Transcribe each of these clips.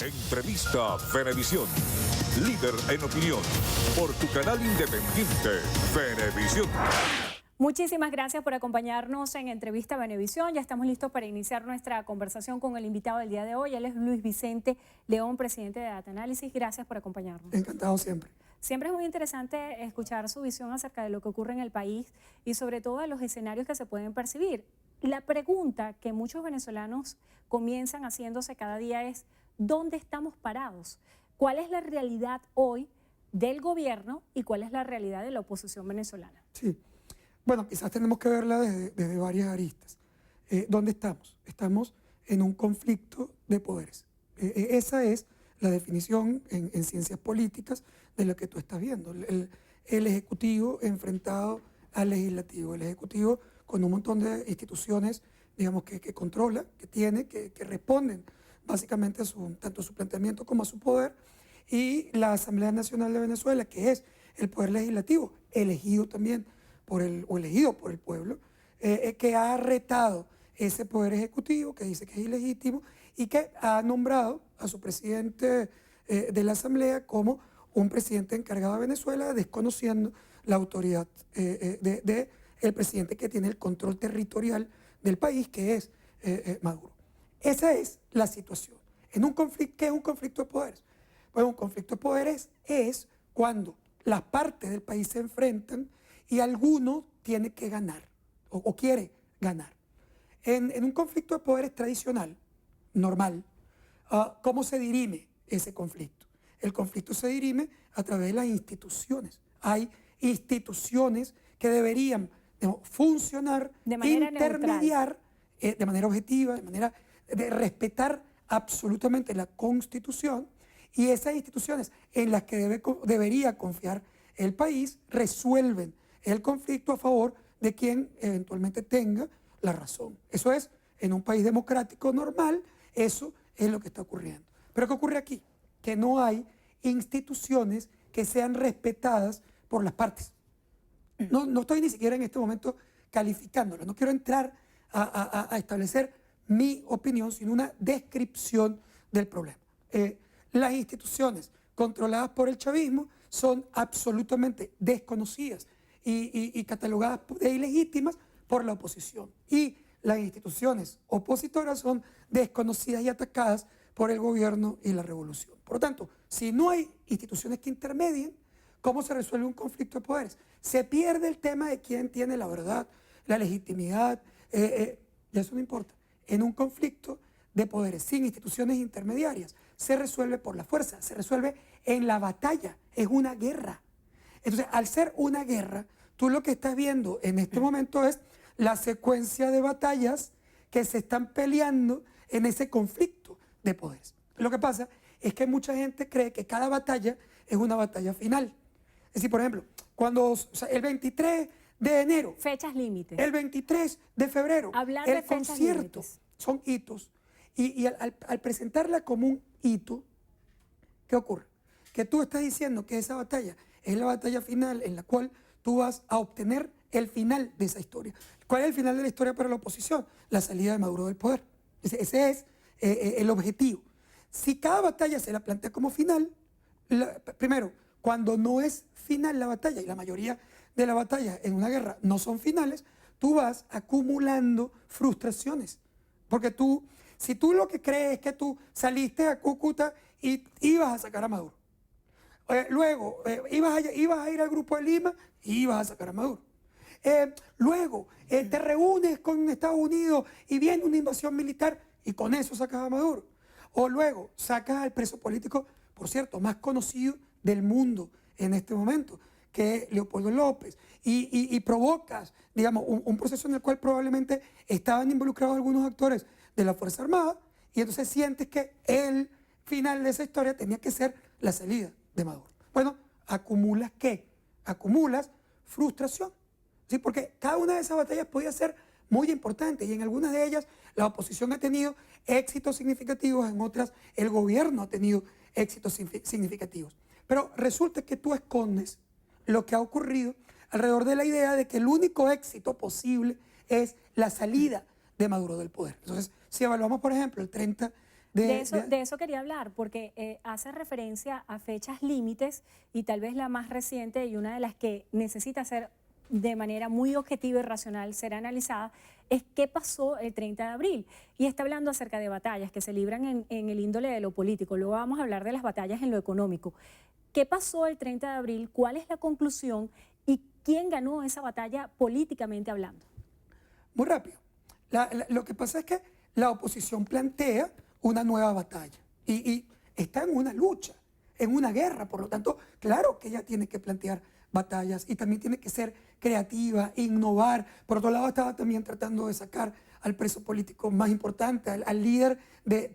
Entrevista Venevisión. Líder en opinión. Por tu canal independiente, Venevisión. Muchísimas gracias por acompañarnos en Entrevista Venevisión. Ya estamos listos para iniciar nuestra conversación con el invitado del día de hoy. Él es Luis Vicente León, presidente de Data Análisis. Gracias por acompañarnos. Encantado siempre. Siempre es muy interesante escuchar su visión acerca de lo que ocurre en el país y sobre todo de los escenarios que se pueden percibir. La pregunta que muchos venezolanos comienzan haciéndose cada día es: ¿dónde estamos parados? ¿Cuál es la realidad hoy del gobierno y cuál es la realidad de la oposición venezolana? Sí. Bueno, quizás tenemos que verla desde varias aristas. ¿Dónde estamos? Estamos en un conflicto de poderes. Esa es la definición en ciencias políticas de lo que tú estás viendo. El Ejecutivo enfrentado al Legislativo. El Ejecutivo con un montón de instituciones, digamos, que controla, que tiene, que responden básicamente a tanto a su planteamiento como a su poder, y la Asamblea Nacional de Venezuela, que es el poder legislativo, elegido también elegido por el pueblo, que ha retado ese poder ejecutivo, que dice que es ilegítimo, y que ha nombrado a su presidente de la Asamblea como un presidente encargado de Venezuela, desconociendo la autoridad del presidente que tiene el control territorial del país, que es Maduro. Esa es la situación. En un conflicto, ¿qué es un conflicto de poderes? Pues un conflicto de poderes es cuando las partes del país se enfrentan y alguno tiene que ganar o quiere ganar. En un conflicto de poderes tradicional, normal, ¿cómo se dirime ese conflicto? El conflicto se dirime a través de las instituciones. Hay instituciones que deberían funcionar, de manera intermediar, neutral, de manera objetiva, de manera de respetar absolutamente la Constitución, y esas instituciones en las que debería confiar el país resuelven el conflicto a favor de quien eventualmente tenga la razón. Eso es, en un país democrático normal, eso es lo que está ocurriendo. Pero ¿qué ocurre aquí? Que no hay instituciones que sean respetadas por las partes. No estoy ni siquiera en este momento calificándolo, no quiero entrar a establecer mi opinión, sino una descripción del problema. Las instituciones controladas por el chavismo son absolutamente desconocidas y catalogadas de ilegítimas por la oposición. Y las instituciones opositoras son desconocidas y atacadas por el gobierno y la revolución. Por lo tanto, si no hay instituciones que intermedien, ¿cómo se resuelve un conflicto de poderes? Se pierde el tema de quién tiene la verdad, la legitimidad, y eso no importa. En un conflicto de poderes sin instituciones intermediarias se resuelve por la fuerza, se resuelve en la batalla, es una guerra. Entonces, al ser una guerra, tú lo que estás viendo en este momento es la secuencia de batallas que se están peleando en ese conflicto de poderes. Lo que pasa es que mucha gente cree que cada batalla es una batalla final. Es decir, por ejemplo, el 23 de enero, fechas límites, el 23 de febrero, hablar el de fechas concierto, límites, son hitos. Y al presentarla como un hito, ¿qué ocurre? Que tú estás diciendo que esa batalla es la batalla final en la cual tú vas a obtener el final de esa historia. ¿Cuál es el final de la historia para la oposición? La salida de Maduro del poder. Ese es el objetivo. Si cada batalla se la plantea como final, primero, cuando no es final la batalla, y la mayoría de las batallas en una guerra no son finales, tú vas acumulando frustraciones. Porque si tú lo que crees es que tú saliste a Cúcuta y ibas a sacar a Maduro, luego ibas a ir al Grupo de Lima y ibas a sacar a Maduro, luego te reúnes con Estados Unidos y viene una invasión militar y con eso sacas a Maduro, o luego sacas al preso político, por cierto, más conocido del mundo en este momento, que es Leopoldo López, y provocas, digamos, un proceso en el cual probablemente estaban involucrados algunos actores de la Fuerza Armada, y entonces sientes que el final de esa historia tenía que ser la salida de Maduro. Bueno, ¿acumulas qué? Acumulas frustración, ¿sí? Porque cada una de esas batallas podía ser muy importante, y en algunas de ellas la oposición ha tenido éxitos significativos, en otras el gobierno ha tenido éxitos significativos. Pero resulta que tú escondes lo que ha ocurrido alrededor de la idea de que el único éxito posible es la salida de Maduro del poder. Entonces, si evaluamos, por ejemplo, el 30 De eso quería hablar, porque hace referencia a fechas límites y tal vez la más reciente y una de las que necesita ser de manera muy objetiva y racional ser analizada es qué pasó el 30 de abril. Y está hablando acerca de batallas que se libran en el índole de lo político. Luego vamos a hablar de las batallas en lo económico. ¿Qué pasó el 30 de abril? ¿Cuál es la conclusión? ¿Y quién ganó esa batalla políticamente hablando? Muy rápido. Lo que pasa es que la oposición plantea una nueva batalla y está en una lucha, en una guerra. Por lo tanto, claro que ella tiene que plantear batallas y también tiene que ser creativa, innovar. Por otro lado, estaba también tratando de sacar al preso político más importante, al líder,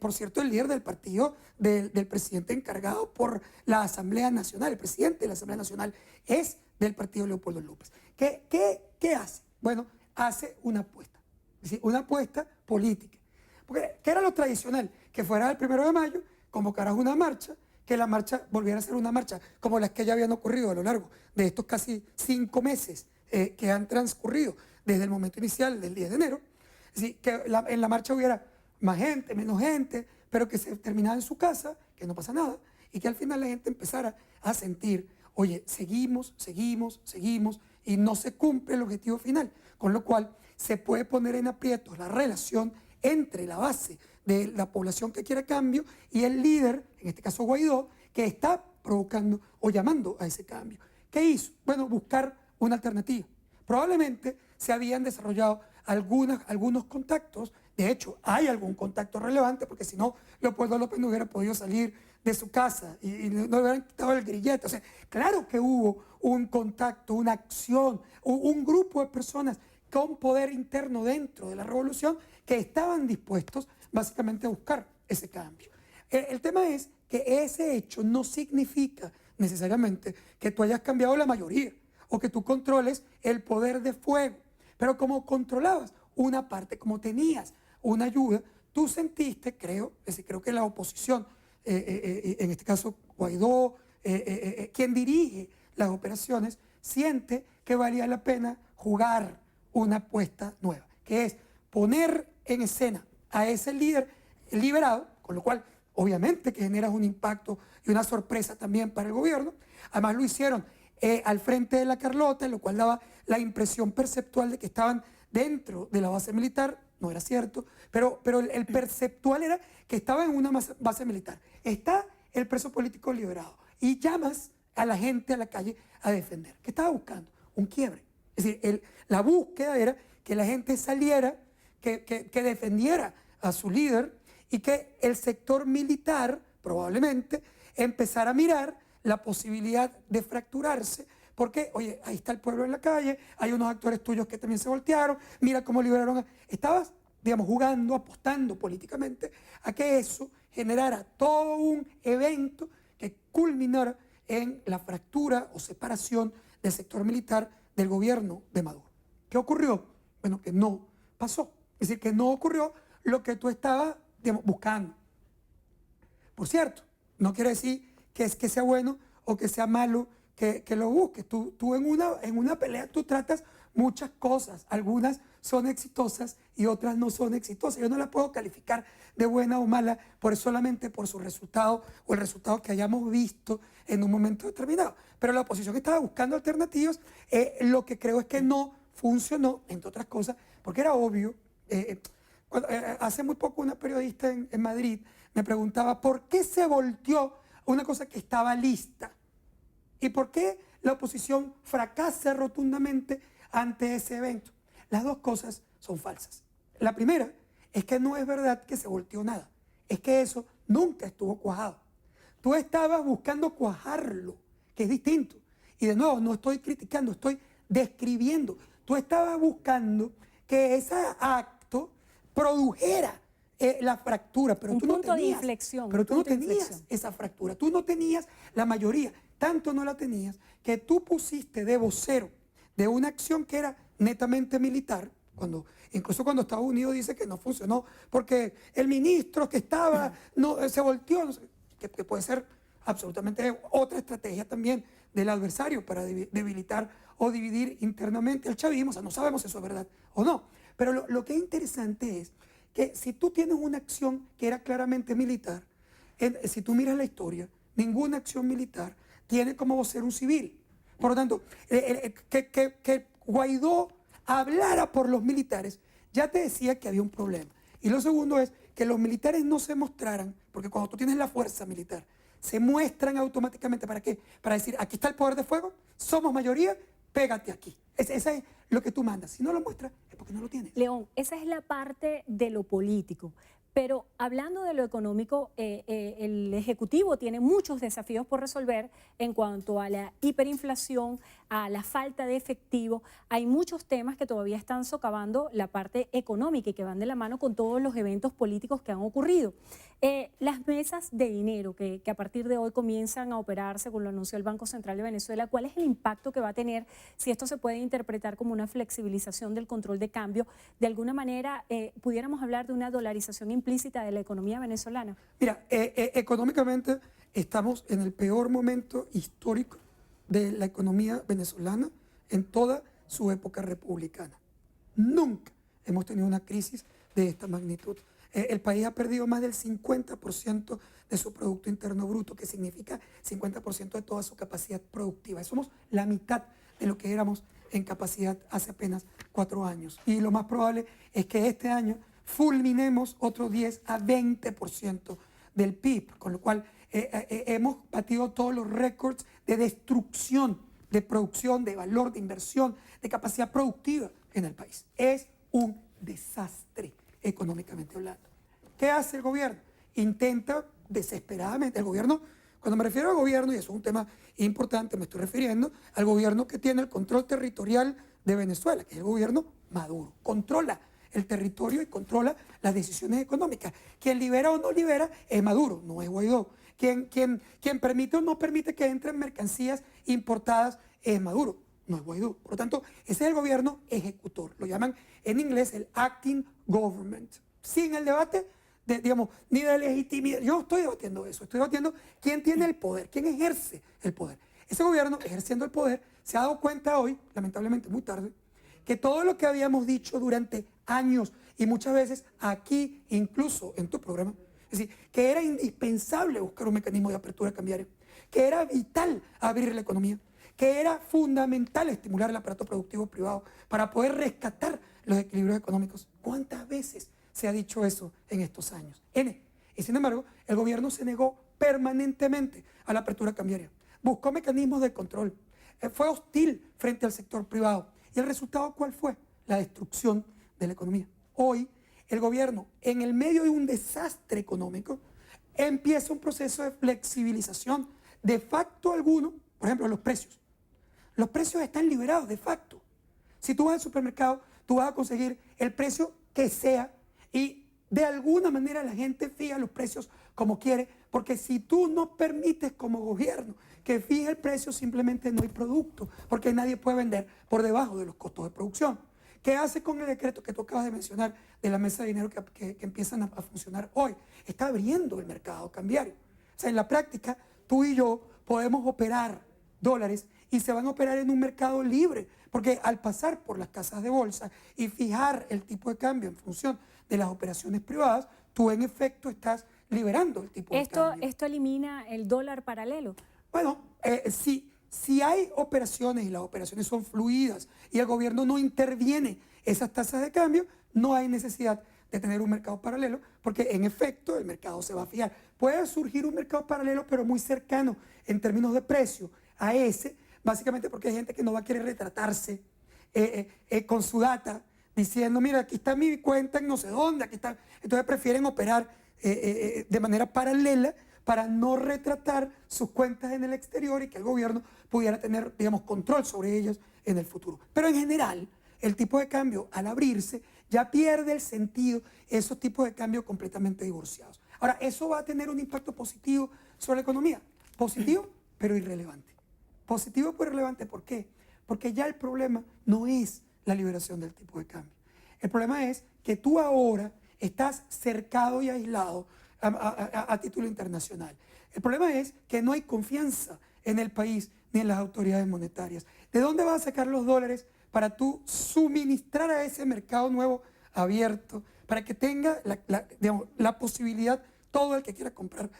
por cierto, el líder del partido del presidente encargado por la Asamblea Nacional. El presidente de la Asamblea Nacional es del partido Leopoldo López. ¿Qué hace? Bueno, hace una apuesta, es decir, una apuesta política. Porque, ¿qué era lo tradicional? Que fuera el 1 de mayo, convocaras una marcha, que la marcha volviera a ser una marcha como las que ya habían ocurrido a lo largo de estos casi 5 meses que han transcurrido desde el momento inicial del 10 de enero. Es decir, que en la marcha hubiera más gente, menos gente, pero que se terminara en su casa, que no pasa nada, y que al final la gente empezara a sentir, oye, seguimos, y no se cumple el objetivo final, con lo cual se puede poner en aprietos la relación entre la base de la población que quiere cambio y el líder, en este caso Guaidó, que está provocando o llamando a ese cambio. ¿Qué hizo? Bueno, buscar una alternativa. Probablemente se habían desarrollado algunos contactos. De hecho, hay algún contacto relevante, porque si no, Leopoldo López no hubiera podido salir de su casa y no le hubieran quitado el grillete. O sea, claro que hubo un contacto, una acción, un grupo de personas con poder interno dentro de la revolución que estaban dispuestos básicamente a buscar ese cambio. El tema es que ese hecho no significa necesariamente que tú hayas cambiado la mayoría o que tú controles el poder de fuego. Pero como controlabas una parte, como tenías una ayuda, tú sentiste, creo que la oposición, en este caso Guaidó, quien dirige las operaciones, siente que valía la pena jugar una apuesta nueva, que es poner en escena a ese líder liberado, con lo cual obviamente que generas un impacto y una sorpresa también para el gobierno. Además lo hicieron al frente de la Carlota, lo cual daba la impresión perceptual de que estaban dentro de la base militar. No era cierto, pero el perceptual era que estaban en una base militar. Está el preso político liberado y llamas a la gente a la calle a defender. ¿Qué estaba buscando? Un quiebre. Es decir, la búsqueda era que la gente saliera, que defendiera a su líder y que el sector militar probablemente empezara a mirar la posibilidad de fracturarse, porque, oye, ahí está el pueblo en la calle, hay unos actores tuyos que también se voltearon, mira cómo liberaron. Estabas, digamos, jugando, apostando políticamente a que eso generara todo un evento que culminara en la fractura o separación del sector militar del gobierno de Maduro. ¿Qué ocurrió? Bueno, que no pasó. Es decir, que no ocurrió lo que tú estabas, digamos, buscando. Por cierto, no quiere decir que es que sea bueno o que sea malo que lo busques. Tú en una pelea tú tratas muchas cosas. Algunas son exitosas y otras no son exitosas. Yo no las puedo calificar de buena o mala solamente por su resultado o el resultado que hayamos visto en un momento determinado. Pero la oposición estaba buscando alternativas. Lo que creo es que no funcionó, entre otras cosas, porque era obvio. Hace muy poco una periodista en Madrid me preguntaba por qué se volteó una cosa que estaba lista y por qué la oposición fracasa rotundamente ante ese evento. Las dos cosas son falsas. La primera es que no es verdad que se volteó nada, es que eso nunca estuvo cuajado. Tú estabas buscando cuajarlo, que es distinto. Y de nuevo, no estoy criticando, estoy describiendo. Tú estabas buscando que ese acto produjera la fractura, pero tú no tenías, pero tú no tenías esa fractura, tú no tenías la mayoría, tanto no la tenías que tú pusiste de vocero de una acción que era netamente militar, incluso cuando Estados Unidos dice que no funcionó, porque el ministro que estaba se volteó, que puede ser absolutamente otra estrategia también del adversario para debilitar o dividir internamente al chavismo. O sea, no sabemos si eso es verdad o no, pero lo que es interesante es que si tú tienes una acción que era claramente militar, si tú miras la historia, ninguna acción militar tiene como vocero un civil. Por lo tanto, que Guaidó hablara por los militares, ya te decía que había un problema. Y lo segundo es que los militares no se mostraran, porque cuando tú tienes la fuerza militar, se muestran automáticamente. ¿Para qué? Para decir, aquí está el poder de fuego, somos mayoría, pégate aquí. Ese es lo que tú mandas. Si no lo muestras, es porque no lo tienes. León, esa es la parte de lo político. Pero hablando de lo económico, el Ejecutivo tiene muchos desafíos por resolver en cuanto a la hiperinflación, a la falta de efectivo. Hay muchos temas que todavía están socavando la parte económica y que van de la mano con todos los eventos políticos que han ocurrido. Las mesas de dinero que a partir de hoy comienzan a operar, según lo anunció el Banco Central de Venezuela, ¿cuál es el impacto que va a tener si esto se puede interpretar como una flexibilización del control de cambio? De alguna manera, pudiéramos hablar de una dolarización implícita de la economía venezolana. Mira, económicamente estamos en el peor momento histórico de la economía venezolana en toda su época republicana. Nunca hemos tenido una crisis de esta magnitud. El país ha perdido más del 50% de su Producto Interno Bruto, que significa 50% de toda su capacidad productiva. Somos la mitad de lo que éramos en capacidad hace apenas 4 años. Y lo más probable es que este año fulminemos otro 10 a 20% del PIB, con lo cual hemos batido todos los récords de destrucción, de producción, de valor, de inversión, de capacidad productiva en el país. Es un desastre económicamente hablando. ¿Qué hace el gobierno? Intenta desesperadamente, el gobierno, cuando me refiero al gobierno, y eso es un tema importante, me estoy refiriendo al gobierno que tiene el control territorial de Venezuela, que es el gobierno Maduro, controla el territorio y controla las decisiones económicas. Quien libera o no libera es Maduro, no es Guaidó. Quien permite o no permite que entren mercancías importadas es Maduro, no es Guaidó. Por lo tanto, ese es el gobierno ejecutor. Lo llaman en inglés el acting government. Sin el debate, ni de legitimidad. Yo no estoy debatiendo eso. Estoy debatiendo quién tiene el poder, quién ejerce el poder. Ese gobierno, ejerciendo el poder, se ha dado cuenta hoy, lamentablemente muy tarde, que todo lo que habíamos dicho durante años y muchas veces aquí, incluso en tu programa, es decir, que era indispensable buscar un mecanismo de apertura cambiaria, que era vital abrir la economía, que era fundamental estimular el aparato productivo privado para poder rescatar los equilibrios económicos. ¿Cuántas veces se ha dicho eso en estos años? Y sin embargo, el gobierno se negó permanentemente a la apertura cambiaria. Buscó mecanismos de control. Fue hostil frente al sector privado. ¿Y el resultado cuál fue? La destrucción de la economía. Hoy, el gobierno, en el medio de un desastre económico, empieza un proceso de flexibilización. De facto alguno, por ejemplo, los precios. Los precios están liberados de facto. Si tú vas al supermercado, tú vas a conseguir el precio que sea y de alguna manera la gente fija los precios como quiere, porque si tú no permites como gobierno que fije el precio, simplemente no hay producto, porque nadie puede vender por debajo de los costos de producción. ¿Qué hace con el decreto que tú acabas de mencionar de la mesa de dinero que empiezan a funcionar hoy? Está abriendo el mercado cambiario. O sea, en la práctica, tú y yo podemos operar dólares y se van a operar en un mercado libre, porque al pasar por las casas de bolsa y fijar el tipo de cambio en función de las operaciones privadas, tú en efecto estás liberando el tipo de cambio. ¿Esto elimina el dólar paralelo? Bueno, si hay operaciones y las operaciones son fluidas y el gobierno no interviene esas tasas de cambio, no hay necesidad de tener un mercado paralelo, porque en efecto el mercado se va a fijar. Puede surgir un mercado paralelo, pero muy cercano en términos de precio a ese, básicamente porque hay gente que no va a querer retratarse con su data, diciendo, mira, aquí está mi cuenta en no sé dónde, aquí está. Entonces prefieren operar de manera paralela para no retratar sus cuentas en el exterior y que el gobierno pudiera tener, digamos, control sobre ellas en el futuro. Pero en general, el tipo de cambio, al abrirse, ya pierde el sentido, esos tipos de cambio completamente divorciados. Ahora, ¿eso va a tener un impacto positivo sobre la economía? Positivo, pero irrelevante. Positivo, pero irrelevante, ¿por qué? Porque ya el problema no es la liberación del tipo de cambio. El problema es que tú ahora estás cercado y aislado a título internacional. El problema es que no hay confianza en el país ni en las autoridades monetarias. ¿De dónde vas a sacar los dólares para tú suministrar a ese mercado nuevo abierto, para que tenga digamos, la posibilidad, todo el que quiera comprar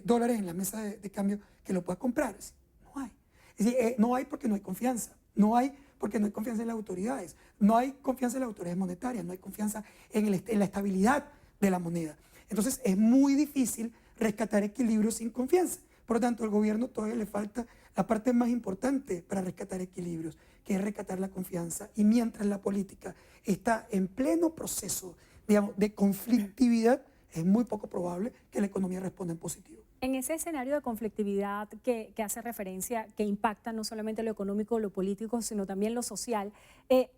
dólares en la mesa de cambio, que lo pueda comprar. Es decir, no hay. Es decir, no hay porque no hay confianza. No hay porque no hay confianza en las autoridades. No hay confianza en las autoridades monetarias. No hay confianza en la estabilidad de la moneda. Entonces es muy difícil rescatar equilibrios sin confianza. Por lo tanto, al gobierno todavía le falta la parte más importante para rescatar equilibrios, que es rescatar la confianza. Y mientras la política está en pleno proceso, digamos, de conflictividad, es muy poco probable que la economía responda en positivo. En ese escenario de conflictividad que hace referencia, que impacta no solamente lo económico o lo político, sino también lo social,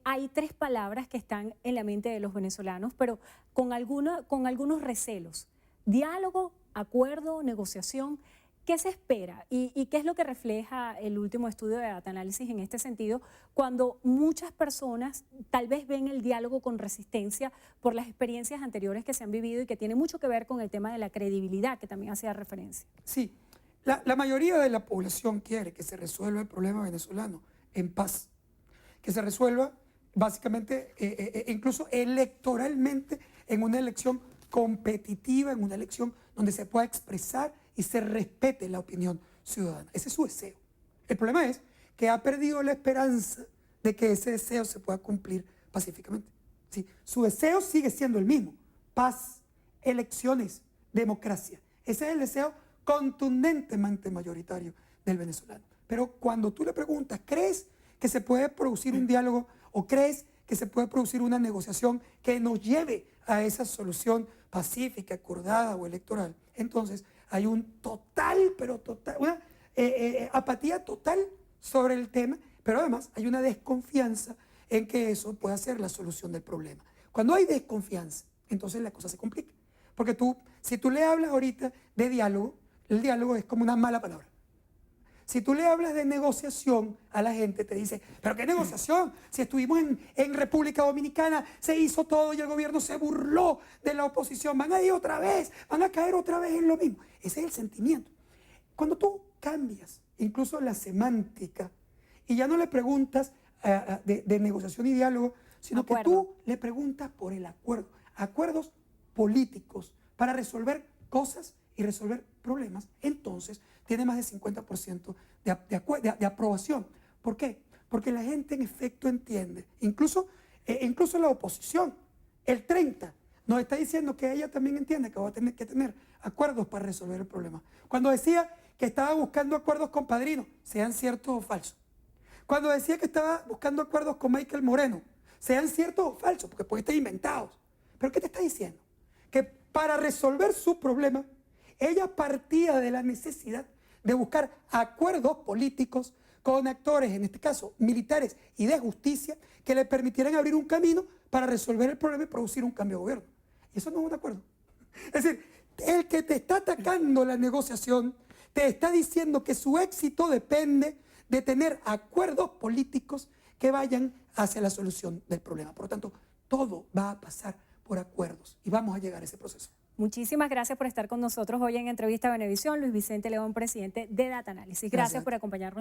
hay tres palabras que están en la mente de los venezolanos, pero con algunos recelos. Diálogo, acuerdo, negociación. ¿Qué se espera y qué es lo que refleja el último estudio de Data Análisis en este sentido, cuando muchas personas tal vez ven el diálogo con resistencia por las experiencias anteriores que se han vivido y que tiene mucho que ver con el tema de la credibilidad, que también hacía referencia? Sí, la mayoría de la población quiere que se resuelva el problema venezolano en paz, que se resuelva básicamente, incluso electoralmente, en una elección competitiva, en una elección donde se pueda expresar y se respete la opinión ciudadana. Ese es su deseo. El problema es que ha perdido la esperanza de que ese deseo se pueda cumplir pacíficamente. ¿Sí? Su deseo sigue siendo el mismo: paz, elecciones, democracia. Ese es el deseo contundentemente mayoritario del venezolano. Pero cuando tú le preguntas, ¿crees que se puede producir un diálogo o crees que se puede producir una negociación que nos lleve a esa solución pacífica, acordada o electoral? Entonces hay un una apatía total sobre el tema, pero además hay una desconfianza en que eso pueda ser la solución del problema. Cuando hay desconfianza, entonces la cosa se complica. Porque si tú le hablas ahorita de diálogo, el diálogo es como una mala palabra. Si tú le hablas de negociación a la gente, te dice, ¿pero qué negociación? Si estuvimos en República Dominicana, se hizo todo y el gobierno se burló de la oposición. Van a ir otra vez, van a caer otra vez en lo mismo. Ese es el sentimiento. Cuando tú cambias incluso la semántica y ya no le preguntas de negociación y diálogo, sino que tú le preguntas por el acuerdo. Acuerdos políticos para resolver cosas y resolver problemas, entonces tiene más de 50% de aprobación. ¿Por qué? Porque la gente en efecto entiende, incluso la oposición, el 30%, nos está diciendo que ella también entiende que va a tener que tener acuerdos para resolver el problema. Cuando decía que estaba buscando acuerdos con Padrino, sean ciertos o falsos. Cuando decía que estaba buscando acuerdos con Michael Moreno, sean ciertos o falsos, porque pueden estar inventados. ¿Pero qué te está diciendo? Que para resolver su problema, ella partía de la necesidad de buscar acuerdos políticos con actores, en este caso militares y de justicia, que le permitieran abrir un camino para resolver el problema y producir un cambio de gobierno. Y eso no es un acuerdo. Es decir, el que te está atacando la negociación te está diciendo que su éxito depende de tener acuerdos políticos que vayan hacia la solución del problema. Por lo tanto, todo va a pasar por acuerdos y vamos a llegar a ese proceso. Muchísimas gracias por estar con nosotros hoy en Entrevista Venevisión. Luis Vicente León, presidente de Data Análisis. Gracias por acompañarnos.